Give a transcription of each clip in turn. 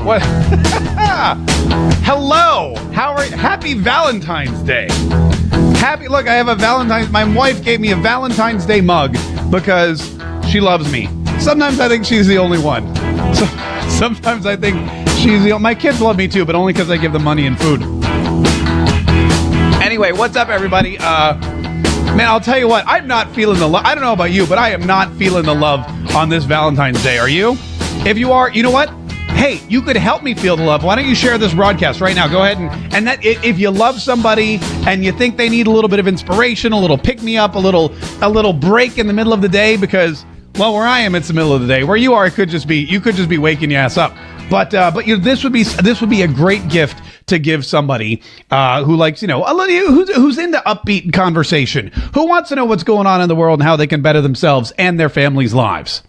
What? Hello. Happy Valentine's Day. Look, I have a my wife gave me a Valentine's Day mug because she loves me. Sometimes I think she's the only one. So sometimes I think my kids love me too, but only because I give them money and food. Anyway, what's up, everybody? Man, I'll tell you what, I'm not feeling the love. I don't know about you, but I am not feeling the love on this Valentine's Day. Are you? If you are, you know what? Hey, you could help me feel the love. Why don't you share this broadcast right now? Go ahead and that if you love somebody and you think they need a little bit of inspiration, a little pick-me-up, a little break in the middle of the day, because, well, where I am, it's the middle of the day. Where you are, you could just be waking your ass up. But this would be a great gift to give somebody who likes, who's into upbeat conversation, who wants to know what's going on in the world and how they can better themselves and their families' lives.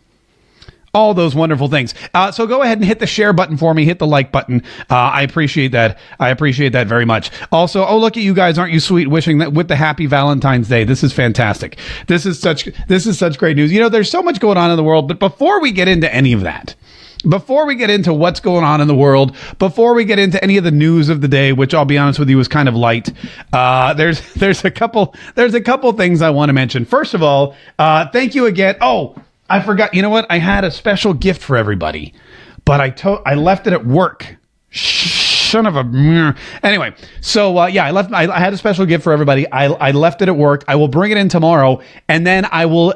All those wonderful things. So go ahead and hit the share button for me. Hit the like button. I appreciate that. I appreciate that very much. Also, look at you guys. Aren't you sweet? Wishing that with the happy Valentine's Day. This is fantastic. This is such great news. There's so much going on in the world, but before we get into any of that, before we get into what's going on in the world, before we get into any of the news of the day, which I'll be honest with you is kind of light, there's a couple things I want to mention. First of all, thank you again. Oh, I forgot. You know what? I had a special gift for everybody, but I left it at work. Son of a... Anyway, so I had a special gift for everybody. I left it at work. I will bring it in tomorrow, and then I will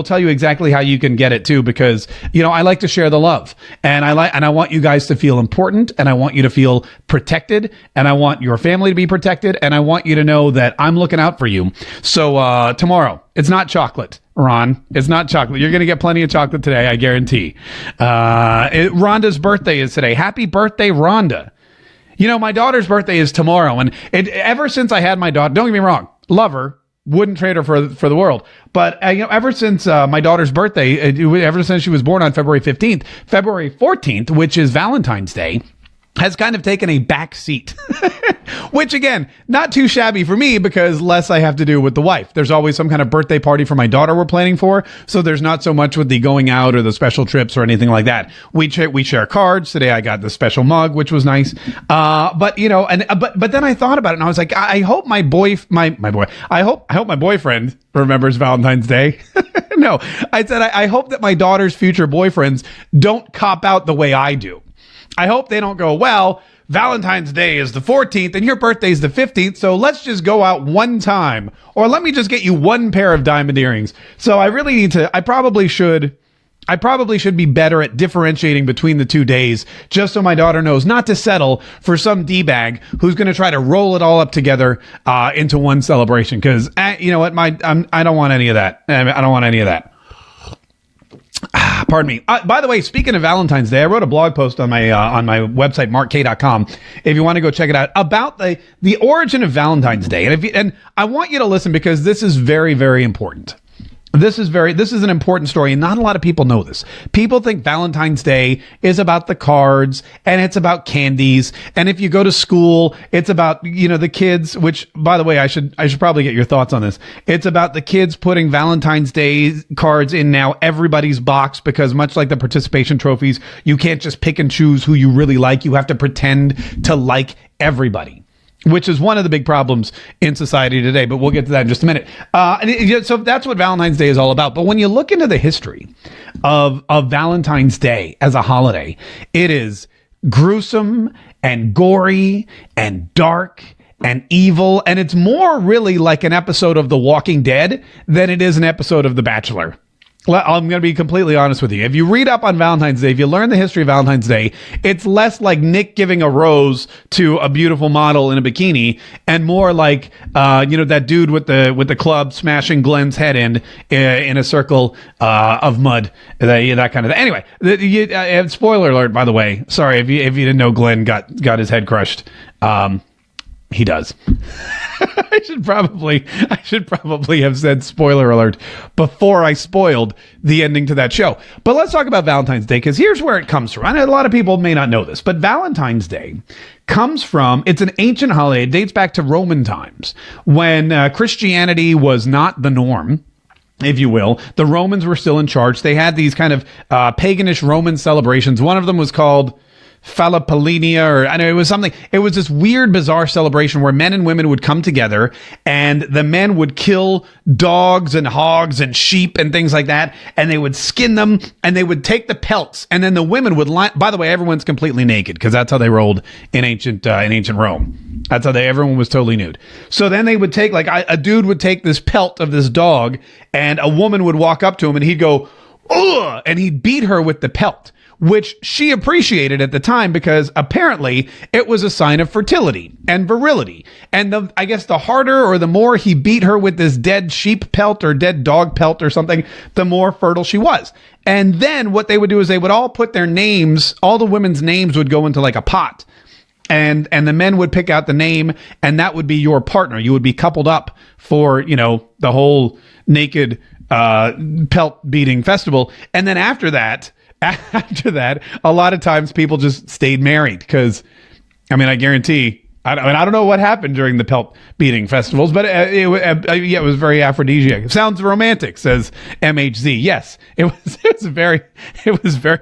tell you exactly how you can get it too, because I like to share the love, and I want you guys to feel important, and I want you to feel protected, and I want your family to be protected, and I want you to know that I'm looking out for you. So tomorrow, it's not chocolate. Ron, it's not chocolate. You're going to get plenty of chocolate today, I guarantee. Rhonda's birthday is today. Happy birthday, Rhonda. My daughter's birthday is tomorrow, and ever since I had my daughter, don't get me wrong, love her, wouldn't trade her for the world. But ever since my daughter's birthday, ever since she was born on February 15th, February 14th, which is Valentine's Day, has kind of taken a back seat, which again, not too shabby for me because less I have to do with the wife. There's always some kind of birthday party for my daughter we're planning for. So there's not so much with the going out or the special trips or anything like that. We share cards. Today I got the special mug, which was nice. But then I thought about it and I was like, I hope my boyfriend remembers Valentine's Day. No, I said, I hope that my daughter's future boyfriends don't cop out the way I do. I hope they don't go, well, Valentine's Day is the 14th and your birthday is the 15th, so let's just go out one time. Or let me just get you one pair of diamond earrings. So I probably should be better at differentiating between the 2 days, just so my daughter knows not to settle for some D-bag who's going to try to roll it all up together into one celebration. Because, you know what, I don't want any of that. I don't want any of that. Pardon me. By the way, speaking of Valentine's Day, I wrote a blog post on my website, markk.com, if you want to go check it out, about the origin of Valentine's Day. And I want you to listen because this is very, very important. This is an important story, and not a lot of people know this. People think Valentine's Day is about the cards, and it's about candies, and if you go to school, it's about, the kids, which, by the way, I should probably get your thoughts on this. It's about the kids putting Valentine's Day cards in now everybody's box, because much like the participation trophies, you can't just pick and choose who you really like. You have to pretend to like everybody, which is one of the big problems in society today, but we'll get to that in just a minute. So that's what Valentine's Day is all about. But when you look into the history of Valentine's Day as a holiday, it is gruesome and gory and dark and evil, and it's more really like an episode of The Walking Dead than it is an episode of The Bachelor. I'm going to be completely honest with you. If you read up on Valentine's Day, if you learn the history of Valentine's Day, it's less like Nick giving a rose to a beautiful model in a bikini, and more like, that dude with the club smashing Glenn's head in a circle of mud, that kind of thing. Anyway, spoiler alert, by the way. Sorry if you didn't know Glenn got his head crushed. He does. I should probably have said spoiler alert before I spoiled the ending to that show. But let's talk about Valentine's Day, because here's where it comes from. And a lot of people may not know this, but Valentine's Day comes from, it's an ancient holiday. It dates back to Roman times when Christianity was not the norm. if you will. The Romans were still in charge. They had these kind of paganish Roman celebrations. One of them was called Philopelenia, or I know it was something. It was this weird, bizarre celebration where men and women would come together, and the men would kill dogs and hogs and sheep and things like that, and they would skin them, and they would take the pelts, and then the women would line. By the way, everyone's completely naked because that's how they rolled in ancient Rome. That's how everyone was totally nude. So then they would take, like, a dude would take this pelt of this dog, and a woman would walk up to him, and he'd go, ugh, and he'd beat her with the pelt, which she appreciated at the time because apparently it was a sign of fertility and virility. And I guess the harder or the more he beat her with this dead sheep pelt or dead dog pelt or something, the more fertile she was. And then what they would do is they would all put their names, all the women's names would go into like a pot. And the men would pick out the name, and that would be your partner. You would be coupled up for, the whole naked pelt beating festival. And then after that, a lot of times people just stayed married because, I guarantee, I don't know what happened during the pelt beating festivals, but it was very aphrodisiac. It sounds romantic, says MHZ. Yes, it was very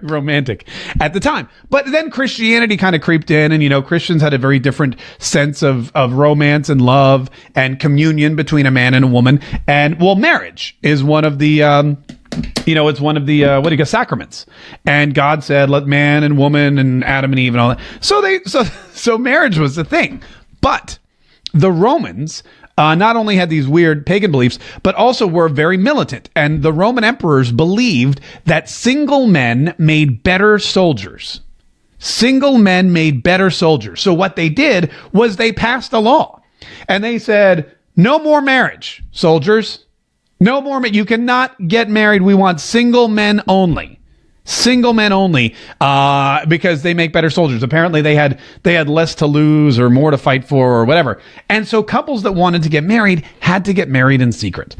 romantic at the time. But then Christianity kind of creeped in, and Christians had a very different sense of romance and love and communion between a man and a woman. And marriage is one of the it's one of the sacraments. And God said, let man and woman and Adam and Eve and all that. So marriage was the thing. But the Romans not only had these weird pagan beliefs, but also were very militant. And the Roman emperors believed that single men made better soldiers. Single men made better soldiers. So what they did was they passed a law. And they said, no more marriage, soldiers. No more. You cannot get married. We want single men only. Single men only, because they make better soldiers. Apparently, they had less to lose or more to fight for or whatever. And so couples that wanted to get married had to get married in secret.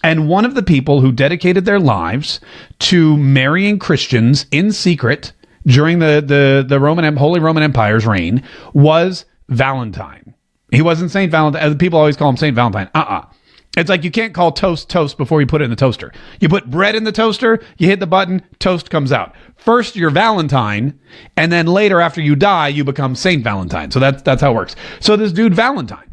And one of the people who dedicated their lives to marrying Christians in secret during the Holy Roman Empire's reign was Valentine. He wasn't Saint Valentine. People always call him Saint Valentine. It's like you can't call toast before you put it in the toaster. You put bread in the toaster, you hit the button, toast comes out. First, you're Valentine, and then later, after you die, you become Saint Valentine. So that's how it works. So this dude, Valentine,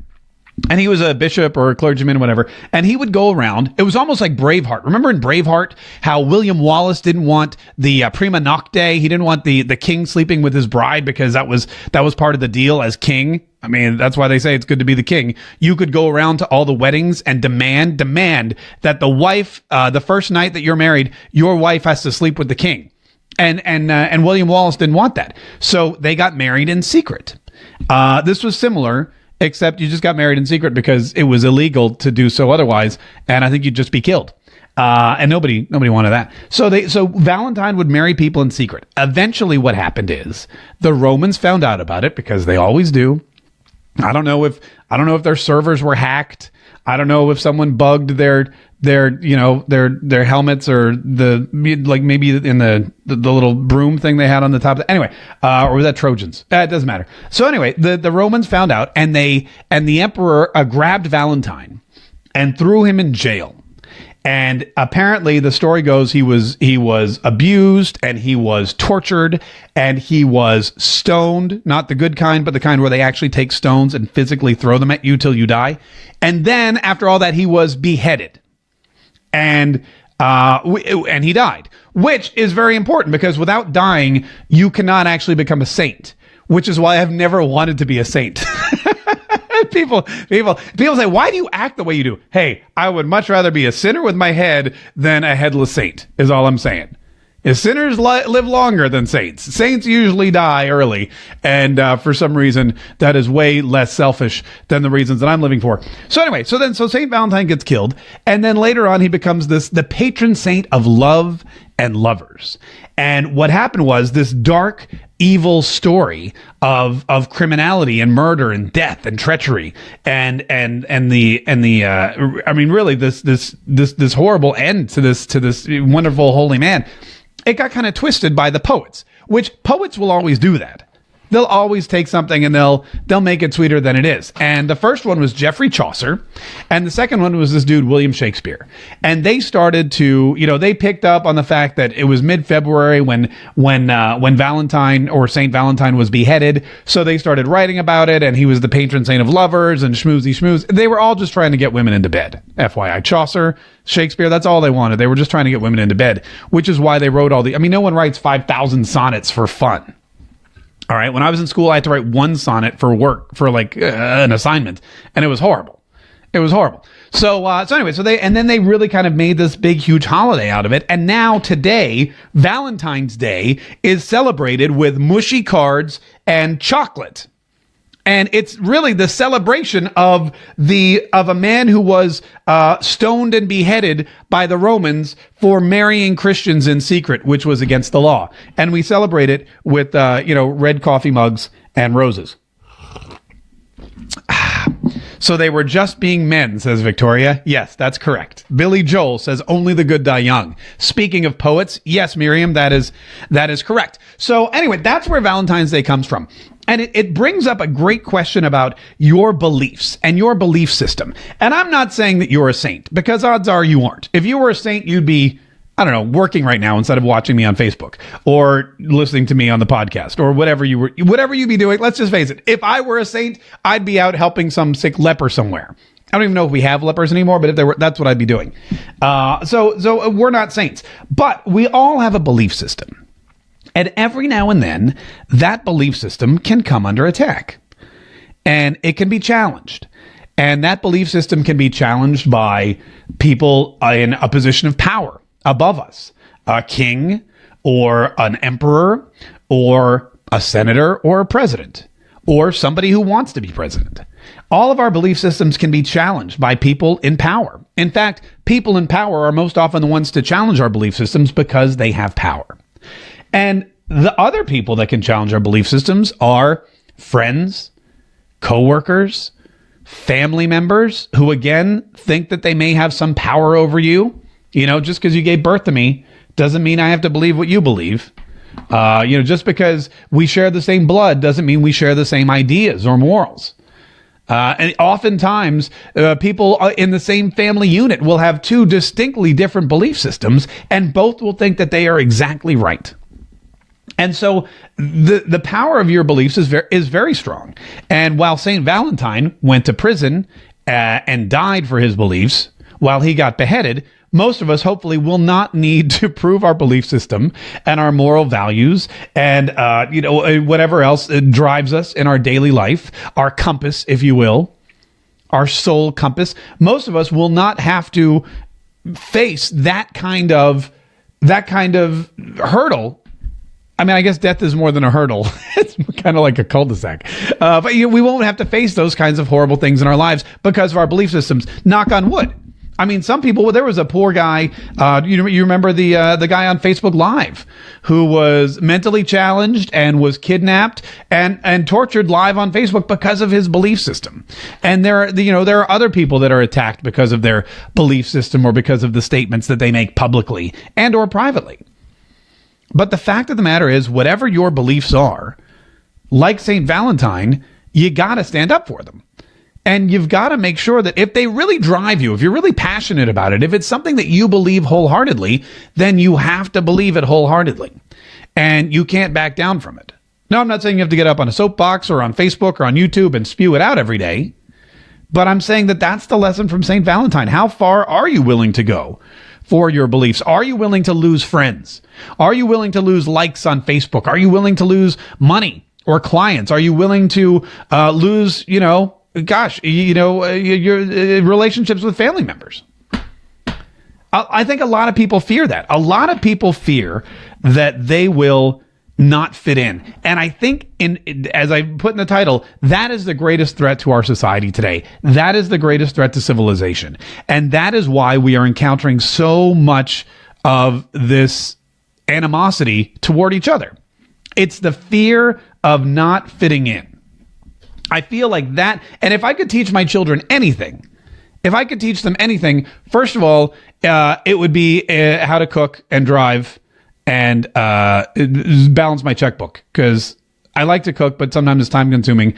and he was a bishop or a clergyman, whatever, and he would go around. It was almost like Braveheart. Remember in Braveheart how William Wallace didn't want the prima nocte? He didn't want the king sleeping with his bride because that was part of the deal as king. That's why they say it's good to be the king. You could go around to all the weddings and demand that the wife, the first night that you're married, your wife has to sleep with the king. And William Wallace didn't want that. So they got married in secret. This was similar, except you just got married in secret because it was illegal to do so otherwise. And I think you'd just be killed. And nobody wanted that. So Valentine would marry people in secret. Eventually what happened is the Romans found out about it because they always do. I don't know if their servers were hacked. I don't know if someone bugged their helmets or maybe in the little broom thing they had on the top. Anyway, or was that Trojans? It doesn't matter. So anyway, the Romans found out, and the emperor grabbed Valentine and threw him in jail. And apparently the story goes he was abused, and he was tortured, and he was stoned, not the good kind, but the kind where they actually take stones and physically throw them at you till you die. And then after all that, he was beheaded. And he died, which is very important because without dying, you cannot actually become a saint, which is why I've never wanted to be a saint. People say, why do you act the way you do? Hey, I would much rather be a sinner with my head than a headless saint, is all I'm saying. Sinners live longer than saints. Saints usually die early, and for some reason, that is way less selfish than the reasons that I'm living for. So anyway, so Saint Valentine gets killed, and then later on, he becomes the patron saint of love and lovers. And what happened was this dark, evil story of criminality and murder and death and treachery and really this horrible end to this wonderful holy man. It got kind of twisted by the poets, which poets will always do that. They'll always take something and they'll make it sweeter than it is. And the first one was Geoffrey Chaucer, and the second one was this dude William Shakespeare. And they started to, they picked up on the fact that it was mid-February when Valentine or Saint Valentine was beheaded. So they started writing about it, and he was the patron saint of lovers and schmoozy schmooze. They were all just trying to get women into bed. FYI, Chaucer, Shakespeare, that's all they wanted. They were just trying to get women into bed, which is why they wrote no one writes 5,000 sonnets for fun. All right. When I was in school, I had to write one sonnet for work for an assignment, and it was horrible. It was horrible. So anyway, then they really kind of made this big, huge holiday out of it. And now today, Valentine's Day is celebrated with mushy cards and chocolate. And it's really the celebration of a man who was stoned and beheaded by the Romans for marrying Christians in secret, which was against the law. And we celebrate it with red coffee mugs and roses. So they were just being men, says Victoria. Yes, that's correct. Billy Joel says only the good die young. Speaking of poets, yes, Miriam, that is correct. So anyway, that's where Valentine's Day comes from. And it brings up a great question about your beliefs and your belief system. And I'm not saying that you're a saint, because odds are you aren't. If you were a saint, you'd be, working right now instead of watching me on Facebook or listening to me on the podcast or whatever you'd be doing. Let's just face it. If I were a saint, I'd be out helping some sick leper somewhere. I don't even know if we have lepers anymore, but if there were, that's what I'd be doing. So we're not saints, but we all have a belief system. And every now and then, that belief system can come under attack. And it can be challenged. And that belief system can be challenged by people in a position of power above us. A king, or an emperor, or a senator, or a president, or somebody who wants to be president. All of our belief systems can be challenged by people in power. In fact, people in power are most often the ones to challenge our belief systems because they have power. And the other people that can challenge our belief systems are friends, coworkers, family members who, again, think that they may have some power over you. Just because you gave birth to me doesn't mean I have to believe what you believe. Just because we share the same blood doesn't mean we share the same ideas or morals. And oftentimes, people in the same family unit will have two distinctly different belief systems, and both will think that they are exactly right. And so the power of your beliefs is very strong. And while St. Valentine went to prison and died for his beliefs while he got beheaded, most of us hopefully will not need to prove our belief system and our moral values and whatever else drives us in our daily life, our compass, if you will, our soul compass. Most of us will not have to face that kind of hurdle. I guess death is more than a hurdle. It's kind of like a cul-de-sac. But we won't have to face those kinds of horrible things in our lives because of our belief systems. Knock on wood. Some people, there was a poor guy, you remember the guy on Facebook Live who was mentally challenged and was kidnapped and tortured live on Facebook because of his belief system. And there are other people that are attacked because of their belief system or because of the statements that they make publicly and or privately. But the fact of the matter is, whatever your beliefs are, like St. Valentine, you got to stand up for them. And you've got to make sure that if they really drive you, if you're really passionate about it, if it's something that you believe wholeheartedly, then you have to believe it wholeheartedly. And you can't back down from it. No, I'm not saying you have to get up on a soapbox or on Facebook or on YouTube and spew it out every day. But I'm saying that that's the lesson from St. Valentine. How far are you willing to go for your beliefs? Are you willing to lose friends? Are you willing to lose likes on Facebook? Are you willing to lose money or clients? Are you willing to lose, your relationships with family members? I think a lot of people fear that. A lot of people fear that they will not fit in. And I think, as I put in the title, that is the greatest threat to our society today. That is the greatest threat to civilization. And that is why we are encountering so much of this animosity toward each other. It's the fear of not fitting in. I feel like that, and if I could teach my children anything, first of all, it would be how to cook and drive and balance my checkbook, because I like to cook, but sometimes it's time consuming.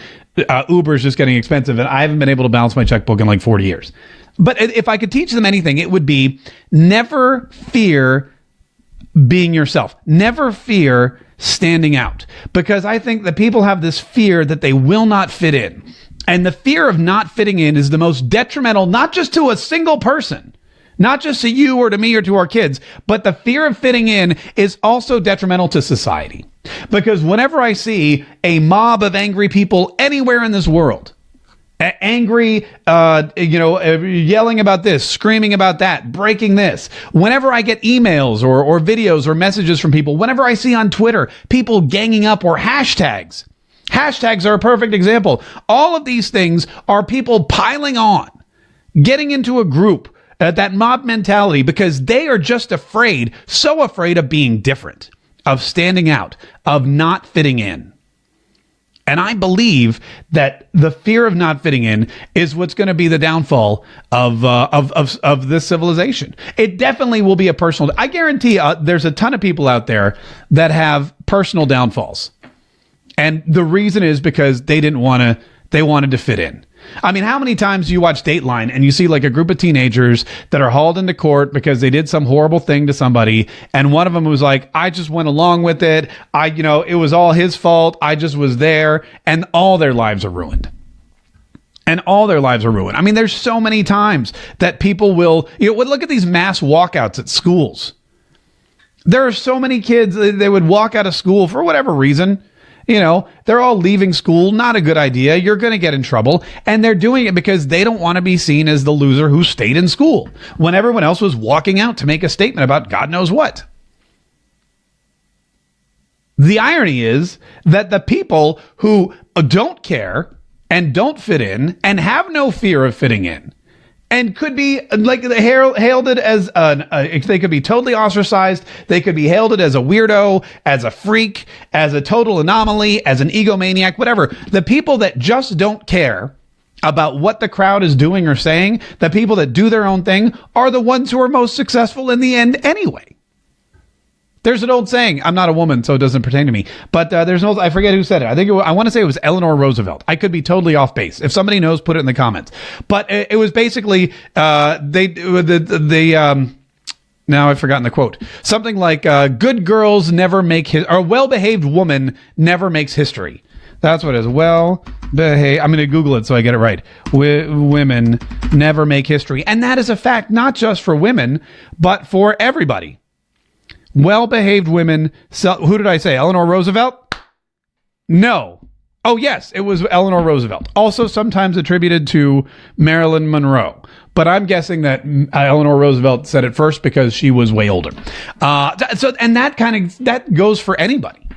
Uber is just getting expensive, and I haven't been able to balance my checkbook in like 40 years. But if I could teach them anything, it would be never fear being yourself. Never fear standing out. Because I think that people have this fear that they will not fit in. And the fear of not fitting in is the most detrimental, not just to a single person, not just to you or to me or to our kids, but the fear of fitting in is also detrimental to society. Because whenever I see a mob of angry people anywhere in this world, angry, yelling about this, screaming about that, breaking this, whenever I get emails or videos or messages from people, whenever I see on Twitter people ganging up or hashtags are a perfect example. All of these things are people piling on, getting into a group, that mob mentality, because they are just afraid, so afraid of being different, of standing out, of not fitting in. And I believe that the fear of not fitting in is what's going to be the downfall of this civilization. It definitely will be a personal. I guarantee there's a ton of people out there that have personal downfalls, and the reason is because they wanted to fit in. I mean, how many times do you watch Dateline and you see like a group of teenagers that are hauled into court because they did some horrible thing to somebody, and one of them was like, I just went along with it. It was all his fault. I just was there, and all their lives are ruined. I mean, there's so many times that people will, look at these mass walkouts at schools. There are so many kids, they would walk out of school for whatever reason. They're all leaving school. Not a good idea. You're going to get in trouble. And they're doing it because they don't want to be seen as the loser who stayed in school when everyone else was walking out to make a statement about God knows what. The irony is that the people who don't care and don't fit in and have no fear of fitting in and could be like hailed it as they could be totally ostracized. They could be hailed it as a weirdo, as a freak, as a total anomaly, as an egomaniac, whatever. The people that just don't care about what the crowd is doing or saying, the people that do their own thing, are the ones who are most successful in the end anyway. There's an old saying, I'm not a woman, so it doesn't pertain to me. But there's an old, I forget who said it. I want to say it was Eleanor Roosevelt. I could be totally off base. If somebody knows, put it in the comments. But it was basically, now I've forgotten the quote. Something like, good girls never make, or a well-behaved woman never makes history. That's what it is. Well-behaved. I'm going to Google it so I get it right. Women never make history. And that is a fact, not just for women, but for everybody. Well-behaved women. Who did I say? Eleanor Roosevelt? No. Oh, yes, it was Eleanor Roosevelt. Also sometimes attributed to Marilyn Monroe. But I'm guessing that Eleanor Roosevelt said it first because she was way older. And that goes for anybody.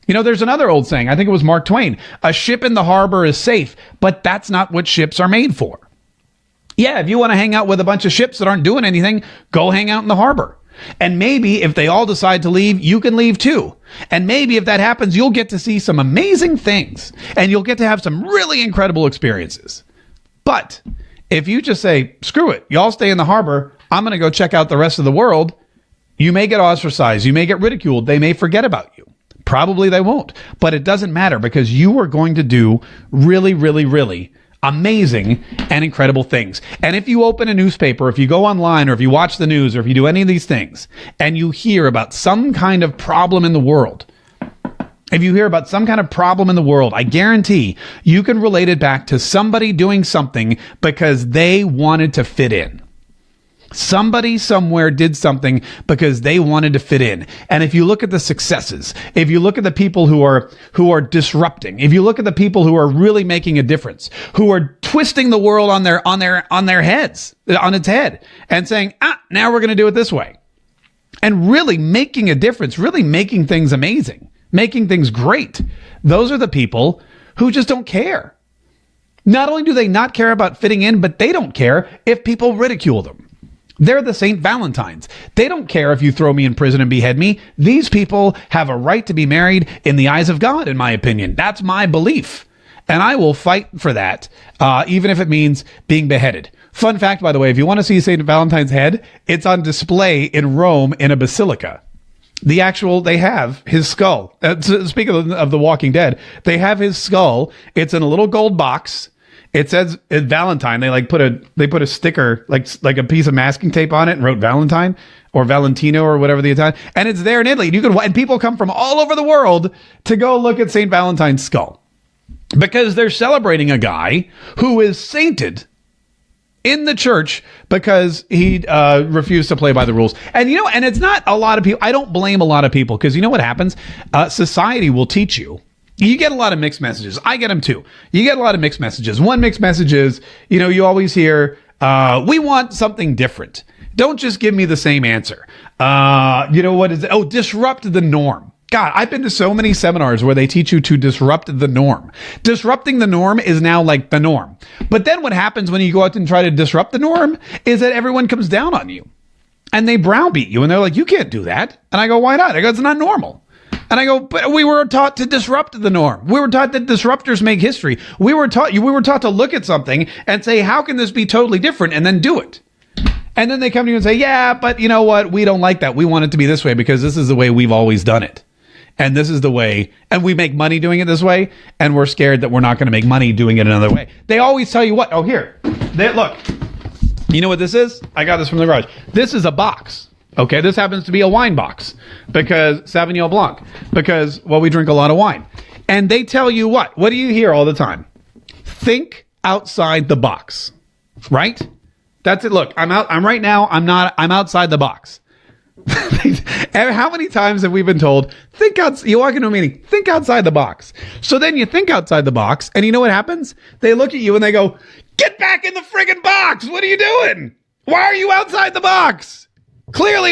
There's another old saying. I think it was Mark Twain. A ship in the harbor is safe, but that's not what ships are made for. Yeah, if you want to hang out with a bunch of ships that aren't doing anything, go hang out in the harbor. And maybe if they all decide to leave, you can leave too. And maybe if that happens, you'll get to see some amazing things and you'll get to have some really incredible experiences. But if you just say, screw it, y'all stay in the harbor, I'm going to go check out the rest of the world, you may get ostracized. You may get ridiculed. They may forget about you. Probably they won't. But it doesn't matter because you are going to do really, really, really amazing and incredible things. And if you open a newspaper, if you go online, or if you watch the news, or if you do any of these things, and you hear about some kind of problem in the world, I guarantee you can relate it back to somebody doing something because they wanted to fit in. Somebody somewhere did something because they wanted to fit in. And if you look at the successes, if you look at the people who are disrupting, if you look at the people who are really making a difference, who are twisting the world on their heads, on its head, and saying, now we're going to do it this way, and really making a difference, really making things amazing, making things great. Those are the people who just don't care. Not only do they not care about fitting in, but they don't care if people ridicule them. They're the St. Valentines. They don't care if you throw me in prison and behead me. These people have a right to be married in the eyes of God, in my opinion. That's my belief. And I will fight for that, even if it means being beheaded. Fun fact, by the way, if you want to see St. Valentine's head, it's on display in Rome in a basilica. They have his skull. Speaking of The Walking Dead, they have his skull. It's in a little gold box. It says Valentine. They put a sticker, like a piece of masking tape on it and wrote Valentine or Valentino or whatever the Italian. And it's there in Italy. And people come from all over the world to go look at St. Valentine's skull because they're celebrating a guy who is sainted in the church because he refused to play by the rules. And and it's not a lot of people. I don't blame a lot of people because you know what happens? Society will teach you. You get a lot of mixed messages. I get them too. You get a lot of mixed messages. One mixed message is, you always hear, we want something different. Don't just give me the same answer. What is it? Oh, disrupt the norm. God, I've been to so many seminars where they teach you to disrupt the norm. Disrupting the norm is now like the norm. But then what happens when you go out and try to disrupt the norm is that everyone comes down on you and they browbeat you and they're like, you can't do that. And I go, why not? I go, it's not normal. And I go, but we were taught to disrupt the norm. We were taught that disruptors make history. We were taught to look at something and say, how can this be totally different? And then do it. And then they come to you and say, yeah, but you know what? We don't like that. We want it to be this way because this is the way we've always done it. And this is the way, and we make money doing it this way, and we're scared that we're not going to make money doing it another way. They always tell you what? Oh, here. Look. You know what this is? I got this from the garage. This is a box. Okay, this happens to be a wine box because Sauvignon Blanc, because, well, we drink a lot of wine. And they tell you what? What do you hear all the time? Think outside the box, right? That's it. Look, I'm outside the box. How many times have we been told, you walk into a meeting, think outside the box. So then you think outside the box, and you know what happens? They look at you and they go, get back in the friggin' box. What are you doing? Why are you outside the box? Clearly,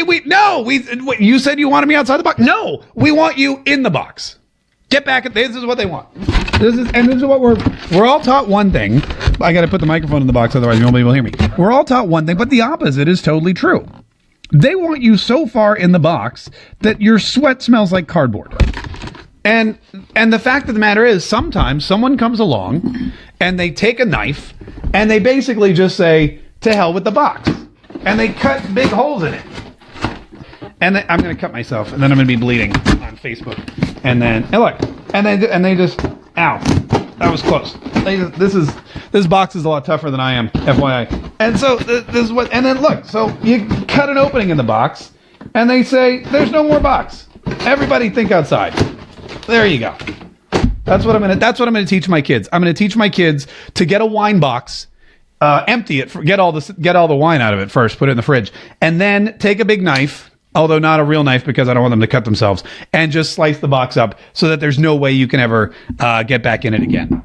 you said you wanted me outside the box. No, we want you in the box. Get back. This is what they want. This is what we're all taught one thing. I got to put the microphone in the box, otherwise nobody will hear me. We're all taught one thing, but the opposite is totally true. They want you so far in the box that your sweat smells like cardboard. And the fact of the matter is, sometimes someone comes along and they take a knife and they basically just say, to hell with the box. And they cut big holes in it. And I'm going to cut myself, and then I'm going to be bleeding on Facebook. And look, and they just, ow, that was close. This box is a lot tougher than I am, FYI. And so this is what, and then look, so you cut an opening in the box, and they say, there's no more box. Everybody think outside. There you go. That's what I'm going to teach my kids. I'm going to teach my kids to get a wine box, empty it, get all the wine out of it first, put it in the fridge, and then take a big knife, although not a real knife because I don't want them to cut themselves, and just slice the box up so that there's no way you can ever get back in it again.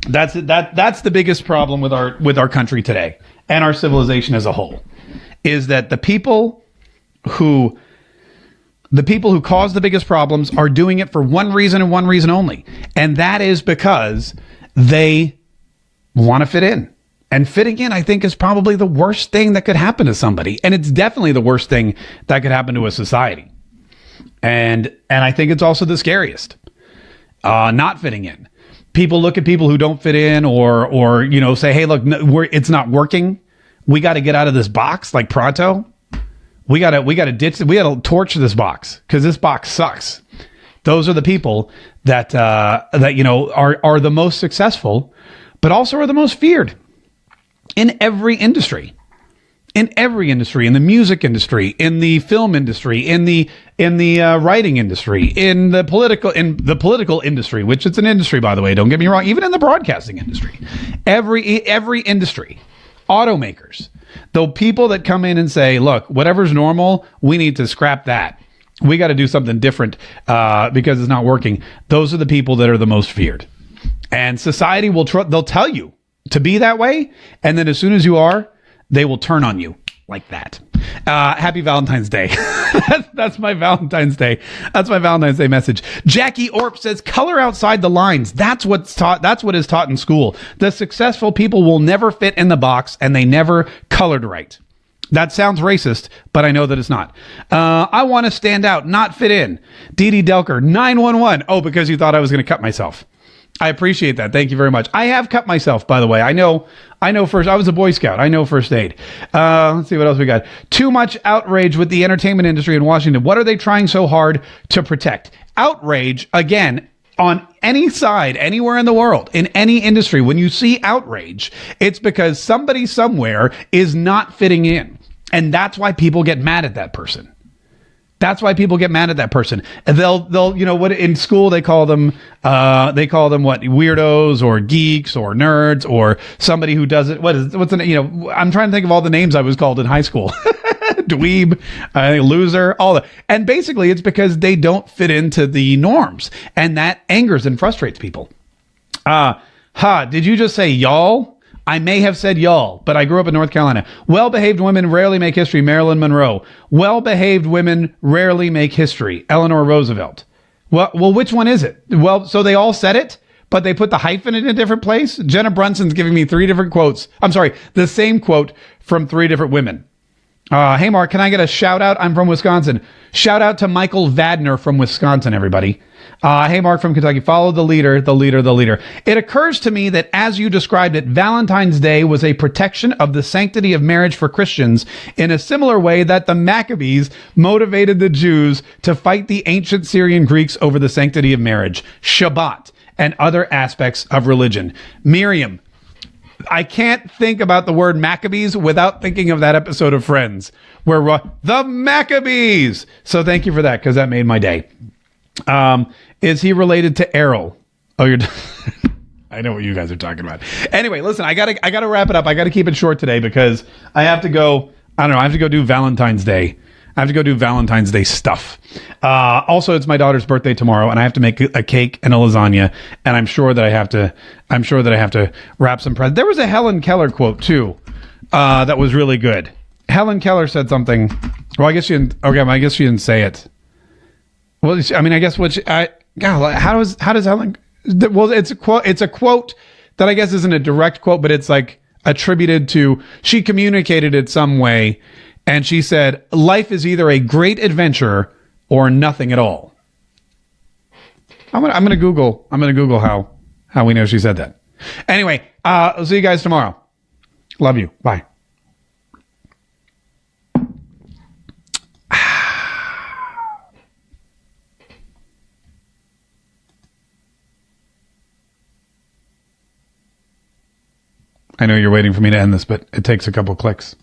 That's the biggest problem with our country today and our civilization as a whole, is that the people who cause the biggest problems are doing it for one reason and one reason only, and that is because they want to fit in. And fitting in, I think, is probably the worst thing that could happen to somebody. And it's definitely the worst thing that could happen to a society. And I think it's also the scariest, not fitting in. People look at people who don't fit in or say, hey, look, it's not working. We got to get out of this box like pronto. We got to torch this box because this box sucks. Those are the people that are the most successful, but also are the most feared. In every industry, in the music industry, in the film industry, in the writing industry, in the political industry, which it's an industry, by the way, don't get me wrong, even in the broadcasting industry, every industry, automakers, the people that come in and say, look, whatever's normal, we need to scrap that. We got to do something different because it's not working. Those are the people that are the most feared. And society they'll tell you to be that way, and then as soon as you are, they will turn on you like that. Happy Valentine's Day. That's my Valentine's Day. That's my Valentine's Day message. Jackie Orp says, color outside the lines. That's what's taught. That's what is taught in school. The successful people will never fit in the box, and they never colored right. That sounds racist, but I know that it's not. I want to stand out, not fit in. Dee Dee Delker, 911. Oh, because you thought I was going to cut myself. I appreciate that. Thank you very much. I have cut myself, by the way. I know first. I was a Boy Scout. I know first aid. Let's see what else we got. Too much outrage with the entertainment industry in Washington. What are they trying so hard to protect? Outrage, again, on any side, anywhere in the world, in any industry, when you see outrage, it's because somebody somewhere is not fitting in. And that's why people get mad at that person. That's why people get mad at that person. And they'll, what in school they call them what, weirdos or geeks or nerds or somebody who does it. I'm trying to think of all the names I was called in high school. Dweeb, loser, all that. And basically it's because they don't fit into the norms, and that angers and frustrates people. Did you just say y'all? I may have said y'all, but I grew up in North Carolina. Well-behaved women rarely make history. Marilyn Monroe. Well-behaved women rarely make history. Eleanor Roosevelt. Well, which one is it? Well, so they all said it, but they put the hyphen in a different place? Jenna Brunson's giving me 3 different quotes. I'm sorry, the same quote from 3 different women. Hey, Mark, can I get a shout out? I'm from Wisconsin. Shout out to Michael Vadner from Wisconsin, everybody. Hey, Mark from Kentucky. Follow the leader, the leader, the leader. It occurs to me that as you described it, Valentine's Day was a protection of the sanctity of marriage for Christians in a similar way that the Maccabees motivated the Jews to fight the ancient Syrian Greeks over the sanctity of marriage, Shabbat, and other aspects of religion. Miriam, I can't think about the word Maccabees without thinking of that episode of Friends where the Maccabees. So thank you for that, because that made my day. Is he related to Errol? Oh, you're. I know what you guys are talking about. Anyway, listen, I gotta wrap it up. I gotta keep it short today because I have to go. I don't know. I have to go do Valentine's Day. I have to go do Valentine's Day stuff. Also, it's my daughter's birthday tomorrow, and I have to make a cake and a lasagna. And I'm sure that I have to wrap some presents. There was a Helen Keller quote too that was really good. Helen Keller said something. Well, I guess she didn't. Okay, I guess she didn't say it. Well, I mean, I guess how does Helen? Well, it's a quote that I guess isn't a direct quote, but it's like attributed to. She communicated it some way. And she said, life is either a great adventure or nothing at all. I'm gonna Google how we know she said that. Anyway, I'll see you guys tomorrow. Love you. Bye. I know you're waiting for me to end this, but it takes a couple clicks.